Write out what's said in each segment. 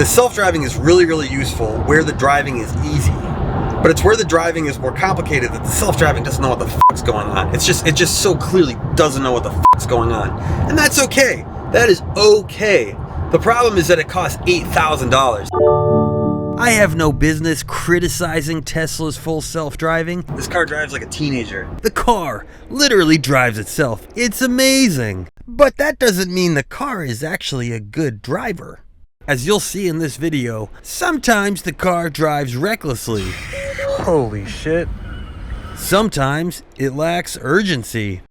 The self-driving is really, really useful where the driving is easy. But it's where the driving is more complicated that the self-driving doesn't know what the fuck's going on. It just so clearly doesn't know what the fuck's going on. And that's okay. That is okay. The problem is that it costs $8,000. I have no business criticizing Tesla's full self-driving. This car drives like a teenager. The car literally drives itself. It's amazing. But that doesn't mean the car is actually a good driver. As you'll see in this video, sometimes the car drives recklessly. Holy shit. Sometimes it lacks urgency.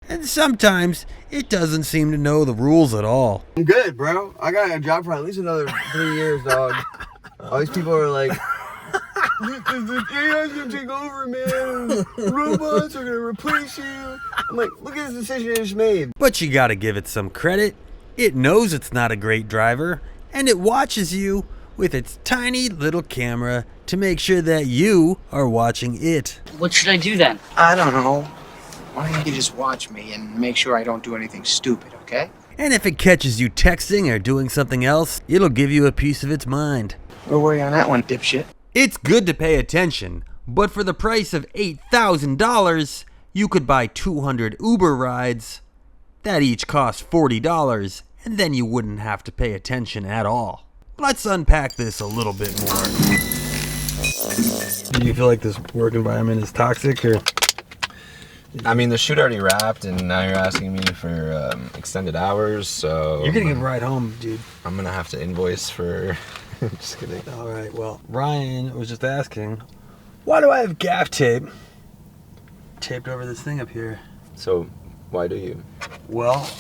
And sometimes it doesn't seem to know the rules at all. I'm good, bro. I got a job for at least another 3 years, dog. All these people are like, the AI's gonna take over, man. Robots are gonna replace you. I'm like, look at this decision it just made. But you gotta give it some credit. It knows it's not a great driver, and it watches you with its tiny little camera to make sure that you are watching it. What should I do then? I don't know. Why don't you just watch me and make sure I don't do anything stupid, okay? And if it catches you texting or doing something else, it'll give you a piece of its mind. Don't worry on that one, dipshit. It's good to pay attention, but for the price of $8,000, you could buy 200 Uber rides that each cost $40, and then you wouldn't have to pay attention at all. Let's unpack this a little bit more. Do you feel like this work environment is toxic, or? I mean, the shoot already wrapped, and now you're asking me for extended hours, so... You're gonna get a ride home, dude. I'm gonna have to invoice for... Just kidding. Alright, well, Ryan was just asking, why do I have gaff tape taped over this thing up here? So, why do you? Well,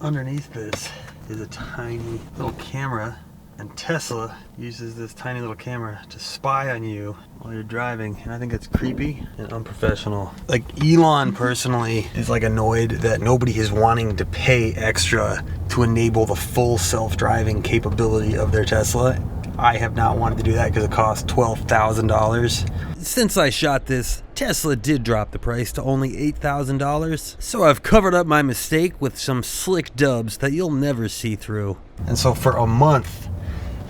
underneath this is a tiny little camera, and Tesla uses this tiny little camera to spy on you while you're driving, and I think it's creepy and unprofessional. Like, Elon personally is like annoyed that nobody is wanting to pay extra to enable the full self-driving capability of their Tesla. I have not wanted to do that because it costs $12,000. Since I shot this, Tesla did drop the price to only $8,000, so I've covered up my mistake with some slick dubs that you'll never see through. And so for a month,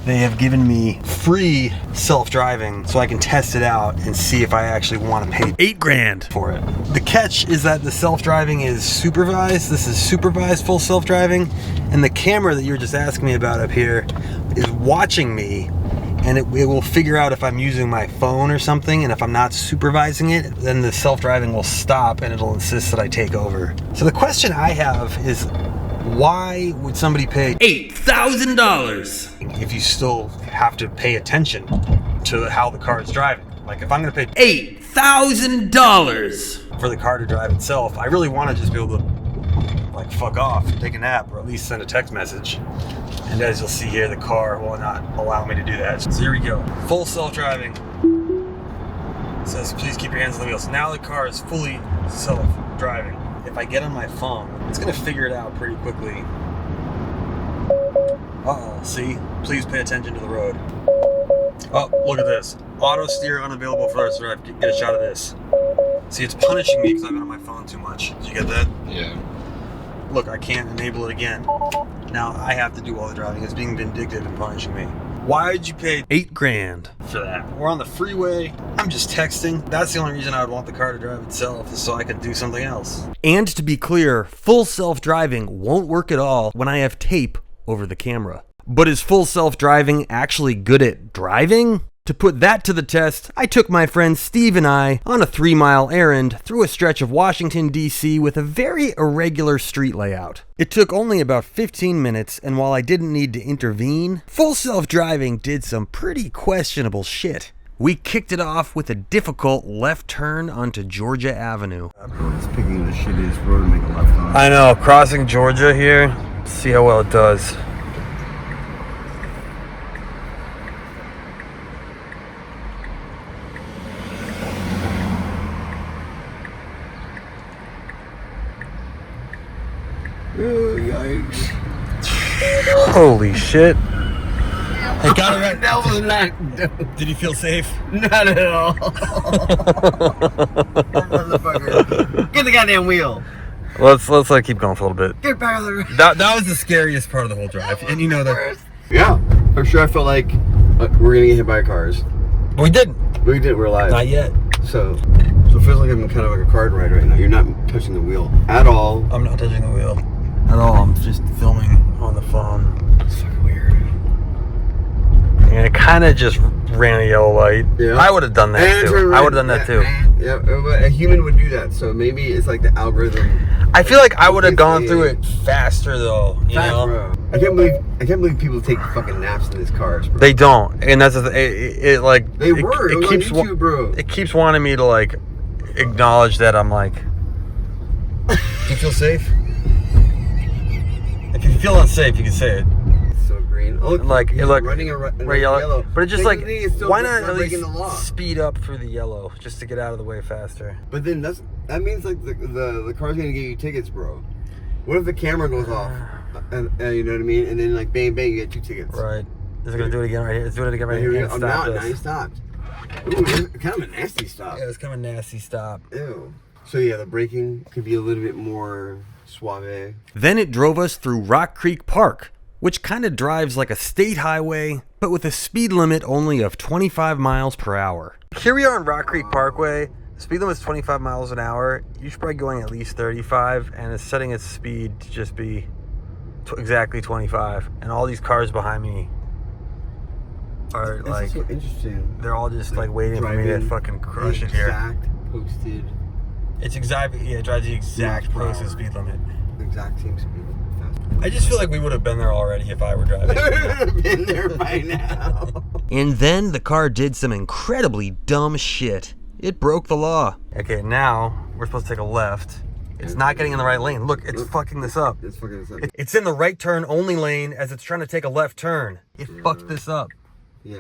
they have given me free self-driving so I can test it out and see if I actually want to pay $8,000 for it. The catch is that the self-driving is supervised. This is supervised full self-driving, and the camera that you were just asking me about up here is watching me, and it will figure out if I'm using my phone or something, and if I'm not supervising it, then the self-driving will stop and it'll insist that I take over. So the question I have is, why would somebody pay $8,000 if you still have to pay attention to how the car is driving? Like, if I'm gonna pay $8,000 for the car to drive itself, I really want to just be able to, like, fuck off, take a nap, or at least send a text message. And as you'll see here, the car will not allow me to do that. So here we go, full self-driving. It says, please keep your hands on the wheel. So now the car is fully self-driving. If I get on my phone, it's gonna figure it out pretty quickly. Uh-oh, see? Please pay attention to the road. Oh, look at this. Auto steer unavailable for us. Get a shot of this. See, it's punishing me because I've been on my phone too much. Did you get that? Yeah. Look, I can't enable it again. Now I have to do all the driving. It's being vindictive and punishing me. Why'd you pay $8,000 for that? We're on the freeway. I'm just texting. That's the only reason I would want the car to drive itself, is so I could do something else. And to be clear, full self-driving won't work at all when I have tape over the camera. But is full self-driving actually good at driving? To put that to the test, I took my friend Steve and I on a 3-mile errand through a stretch of Washington, D.C. with a very irregular street layout. It took only about 15 minutes, and while I didn't need to intervene, full self-driving did some pretty questionable shit. We kicked it off with a difficult left turn onto Georgia Avenue. It's picking the shittiest road to make a left on. I know, crossing Georgia here, see how well it does. Oh, yikes. Holy shit. I got it right. That was not. Did you feel safe? Not at all. Motherfucker. Get the goddamn wheel. Let's like keep going for a little bit. Get back on the road. That was the scariest part of the whole drive, and you know that. Yeah. For sure, I felt like we're gonna get hit by cars. We didn't. We did. We're alive. Not yet. So it feels like I'm kind of like a car ride right now. You're not touching the wheel at all. I'm not touching the wheel at all. I'm just filming on the phone. It's fucking weird. And it kind of just ran a yellow light. Yeah. I would have done that too. I would have done that too. Yeah, but a human would do that. So maybe it's like the algorithm. I feel like I would have gone through it faster though. You know? Bro. I can't believe people take fucking naps in these cars, bro. They don't, and that's it like They were. It keeps on YouTube, bro. It keeps wanting me to like acknowledge that I'm like. Do you feel safe? If you feel unsafe, you can say it. So green. Oh, Like he's it look running a red yellow. But it's just like, Technically, it's still why not at breaking least the law? speed up through the yellow just to get out of the way faster? But then that means like the car's gonna give you tickets, bro. What if the camera goes off? And you know what I mean? And then like bang bang, you get 2 tickets. Right. Is it gonna do it again right here? Let's do it again right Here we here. go. And Oh, stop now this. he stopped. Ooh, it's kind of a nasty stop. Yeah, it's kind of a nasty stop. Ew. So yeah, the braking could be a little bit more suave. Then it drove us through Rock Creek Park, which kind of drives like a state highway, but with a speed limit only of 25 miles per hour. Here we are on Rock Creek Parkway. The speed limit is 25 miles an hour. You should probably going at least 35, and it's setting its speed to just be exactly 25. And all these cars behind me are This like, is so interesting. they're all just like waiting for me to Driving fucking crush the it here. Exact posted. It's exactly, yeah, it drives the exact Miles per posted hour. speed limit. Exact same speed. I just feel like we would have been there already if I were driving. Been there by now. And then the car did some incredibly dumb shit. It broke the law. Okay, now we're supposed to take a left. It's not getting in the right lane. Look, it's fucking this up. It's fucking this up. It's in the right turn only lane as it's trying to take a left turn. It fucked this up. Yeah.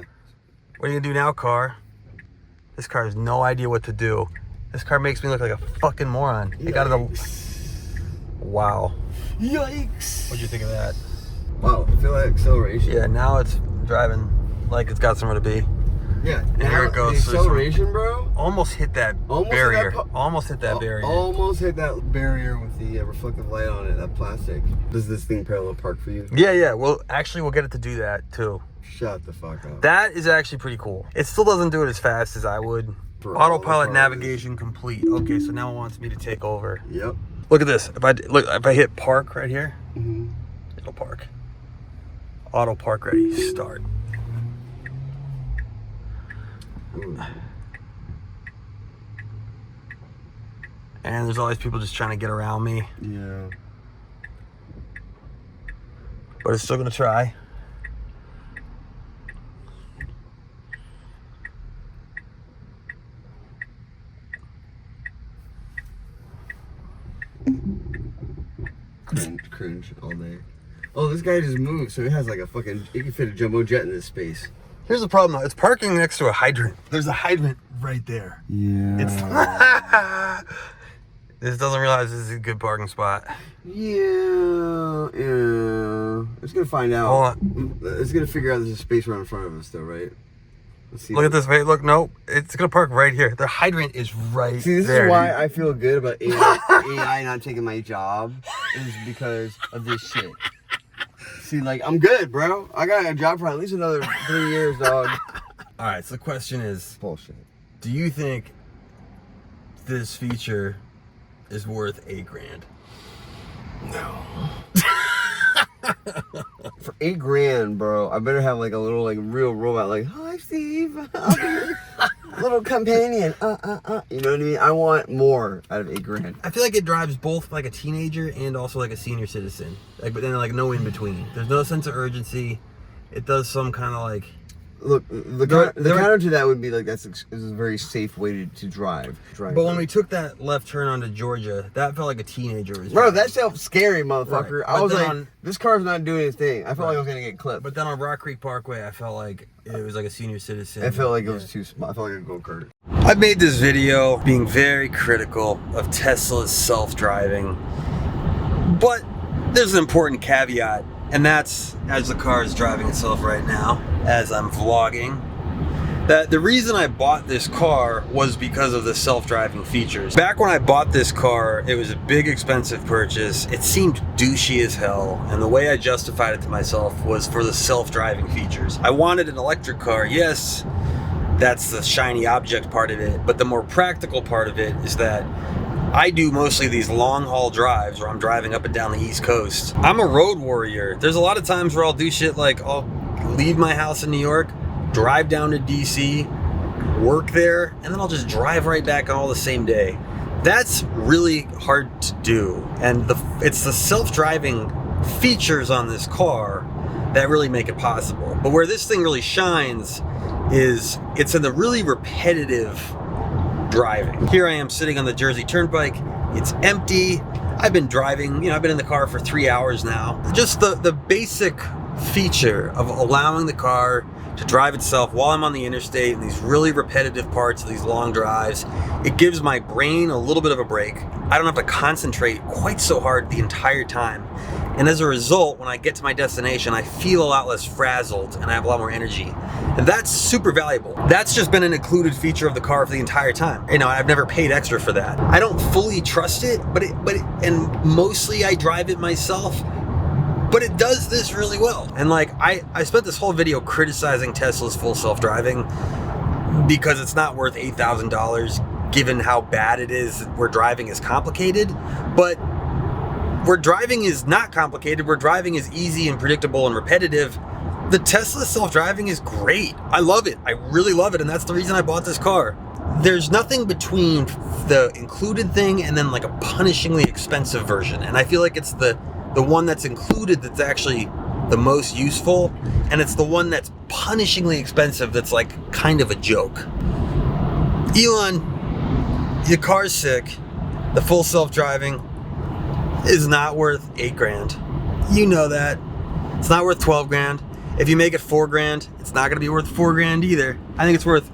What are you gonna do now, car? This car has no idea what to do. This car makes me look like a fucking moron. It got to the... Wow. Yikes. What'd you think of that? Wow, I feel that acceleration. Yeah, now it's driving like it's got somewhere to be. Yeah. And here it goes. The acceleration, bro. Almost hit that Almost hit barrier. that Almost hit that barrier. Almost hit that barrier with the reflective light on it, that plastic. Does this thing parallel park for you? Yeah. Well, actually, we'll get it to do that too. Shut the fuck up. That is actually pretty cool. It still doesn't do it as fast as I would. Bro, Autopilot cars. navigation complete. Okay, so now it wants me to take over. Yep. Look at this. If I hit park right here, Mm-hmm. it'll park. Auto park ready. Start. Ooh. And there's all these people just trying to get around me, Yeah. but it's still gonna try. Cringe all day. Oh, this guy just moved, so he has like a fucking. He can fit a jumbo jet in this space. Here's the problem though. It's parking next to a hydrant. There's a hydrant right there. Yeah. It's this doesn't realize this is a good parking spot. Yeah. It's gonna find out. Hold on. It's gonna figure out there's a space right in front of us, though, right? Let's see. Look at this. Wait, look. Nope. It's gonna park right here. The hydrant is right See, this there. is why dude. I feel good about AI not taking my job, is because of this shit. See, like, I'm good, bro. I got a job for at least another 3 years, dog. All right. So the question is, Bullshit. do you think this feature is worth $8,000? For $8,000, bro, I better have like a little like real robot, like, hi Steve, I'll be your little companion. You know what I mean? I want more out of $8,000. I feel like it drives both like a teenager and also like a senior citizen. Like, but then like no in between. There's no sense of urgency. It does some kind of like. Look, the counter to that would be like this is a very safe way to drive. But when we took that left turn onto Georgia, that felt like a teenager was Bro, driving. that felt scary, motherfucker. Right. I But was then like, this car's not doing its thing. I felt like I was gonna get clipped. But then on Rock Creek Parkway, I felt like it was like a senior citizen. I felt like it was too small. I felt like a go-kart. I made this video being very critical of Tesla's self-driving, but there's an important caveat, and that's as the car is driving itself right now, as I'm vlogging. that the reason I bought this car was because of the self-driving features. Back when I bought this car, it was a big expensive purchase. It seemed douchey as hell, and the way I justified it to myself was for the self-driving features. I wanted an electric car, yes, that's the shiny object part of it, but the more practical part of it is that I do mostly these long haul drives where I'm driving up and down the East Coast. I'm a road warrior. There's a lot of times where I'll do shit like I'll leave my house in New York, drive down to DC, work there, and then I'll just drive right back all the same day. That's really hard to do. And it's the self-driving features on this car that really make it possible. But where this thing really shines is it's in the really repetitive driving. Here I am sitting on the Jersey Turnpike. It's empty. I've been driving, I've been in the car for 3 hours now. Just the basic feature of allowing the car to drive itself while I'm on the interstate in these really repetitive parts of these long drives, it gives my brain a little bit of a break. I don't have to concentrate quite so hard the entire time. And as a result, when I get to my destination, I feel a lot less frazzled and I have a lot more energy. And that's super valuable. That's just been an included feature of the car for the entire time. I've never paid extra for that. I don't fully trust it, and mostly I drive it myself. But it does this really well. And I spent this whole video criticizing Tesla's full self-driving because it's not worth $8,000 given how bad it is where driving is complicated. But where driving is not complicated, where driving is easy and predictable and repetitive, the Tesla self-driving is great. I love it. I really love it. And that's the reason I bought this car. There's nothing between the included thing and then like a punishingly expensive version. And I feel like it's the one that's included that's actually the most useful, and it's the one that's punishingly expensive that's like kind of a joke. Elon, your car's sick. The full self-driving is not worth $8 grand. You know that. It's not worth 12 grand. If you make it 4 grand, it's not gonna be worth 4 grand either. I think it's worth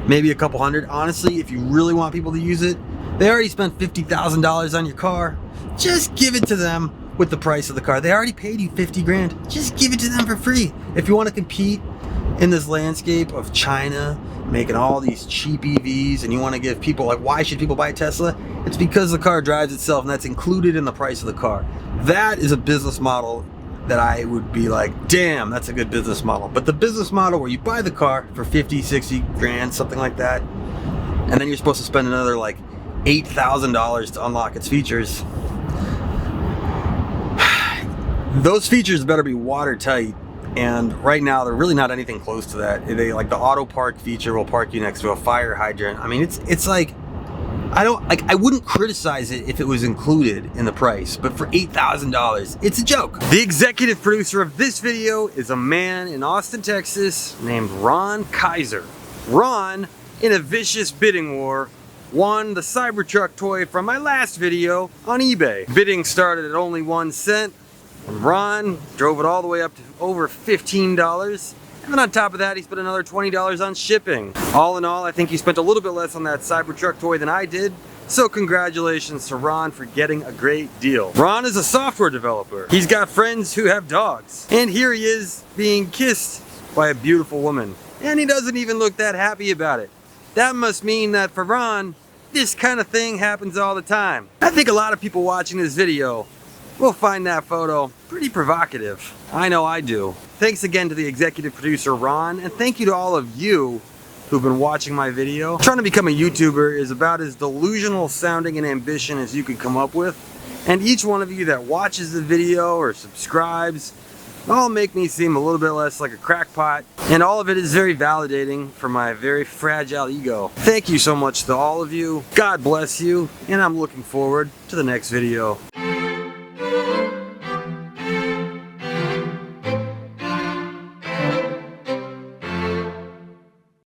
maybe a couple hundred. Honestly, if you really want people to use it, they already spent $50,000 on your car. Just give it to them with the price of the car. They already paid you 50 grand. Just give it to them for free. If you want to compete in this landscape of China making all these cheap EVs and you want to give people why should people buy a Tesla? It's because the car drives itself and that's included in the price of the car. That is a business model that I would be like, damn, that's a good business model. But the business model where you buy the car for 50, 60 grand, something like that, and then you're supposed to spend another $8,000 to unlock its features, those features better be watertight, and right now they're really not anything close to that. They the auto park feature will park you next to a fire hydrant. I mean, it's like, I wouldn't criticize it if it was included in the price, but for $8,000, it's a joke. The executive producer of this video is a man in Austin, Texas named Ron Kaiser. Ron, in a vicious bidding war, won the Cybertruck toy from my last video on eBay. Bidding started at only 1 cent. And Ron drove it all the way up to over $15. And then on top of that, he spent another $20 on shipping. All in all, I think he spent a little bit less on that Cybertruck toy than I did. So congratulations to Ron for getting a great deal. Ron is a software developer. He's got friends who have dogs. And here he is being kissed by a beautiful woman. And he doesn't even look that happy about it. That must mean that for Ron, this kind of thing happens all the time. I think a lot of people watching this video will find that photo pretty provocative. I know I do. Thanks again to the executive producer, Ron, and thank you to all of you who've been watching my video. Trying to become a YouTuber is about as delusional sounding an ambition as you could come up with, and each one of you that watches the video or subscribes all make me seem a little bit less like a crackpot, and all of it is very validating for my very fragile ego. Thank you so much to all of you. God bless you, and I'm looking forward to the next video.